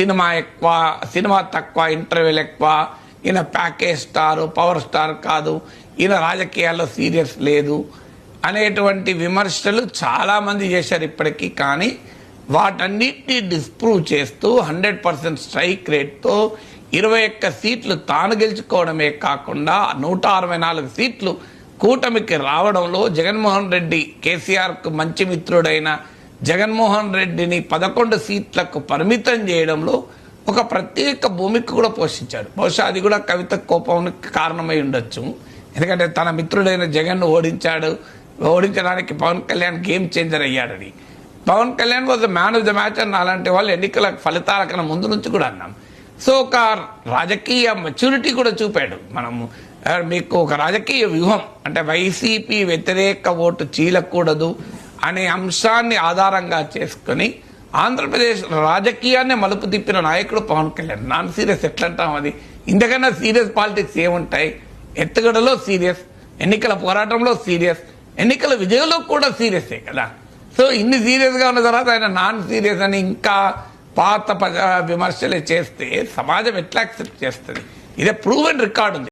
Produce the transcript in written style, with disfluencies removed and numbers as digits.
Cinema ఎక్కువ, cinema తక్కువ, ఇంటర్వ్యూలు ఎక్కువ, ఈయన ప్యాకేజ్ స్టార్, పవర్ స్టార్ కాదు, ఈయన రాజకీయాల్లో సీరియస్ లేదు అనేటువంటి విమర్శలు చాలామంది చేశారు ఇప్పటికీ. కానీ వాటన్నిటిని డిస్ప్రూవ్ చేస్తూ 100% స్ట్రైక్ రేట్తో 21 సీట్లు తాను గెలుచుకోవడమే కాకుండా 164 సీట్లు కూటమికి రావడంలో జగన్మోహన్ రెడ్డి, కేసీఆర్కు మంచి మిత్రుడైన జగన్మోహన్ రెడ్డిని 11 సీట్లకు పరిమితం చేయడంలో ఒక ప్రత్యేక భూమికి కూడా పోషించాడు. బహుశా అది కూడా కవిత కోపానికి కారణమై ఉండొచ్చు. ఎందుకంటే తన మిత్రుడైన జగన్ను ఓడించడానికి పవన్ కళ్యాణ్ గేమ్ చేంజర్ అయ్యాడని. Pawan Kalyan was the man of the match అని అలాంటి వాళ్ళు ఎన్నికల ఫలితాల కన్నా ముందు నుంచి కూడా అన్నాం. సో ఒక రాజకీయ మెచ్యూరిటీ కూడా చూపాడు. మనము మీకు ఒక రాజకీయ వ్యూహం అంటే వైసీపీ వ్యతిరేక ఓటు చీలకూడదు అనే అంశాన్ని ఆధారంగా చేసుకుని ఆంధ్రప్రదేశ్ రాజకీయాన్ని మలుపు తిప్పిన నాయకుడు పవన్ కళ్యాణ్. నాన్ సీరియస్ ఎట్లంటాం? అది ఇంతకన్నా సీరియస్ పాలిటిక్స్ ఏముంటాయి? ఎత్తుగడలో సీరియస్, ఎన్నికల పోరాటంలో సీరియస్, ఎన్నికల విజయంలో కూడా సీరియసే కదా. సో ఇన్ని సీరియస్గా ఉన్న తర్వాత ఆయన నాన్ సీరియస్ అని ఇంకా పాత విమర్శలే చేస్తే సమాజం ఎట్లా యాక్సెప్ట్ చేస్తుంది? ఇదే ప్రూవెన్ రికార్డు ఉంది.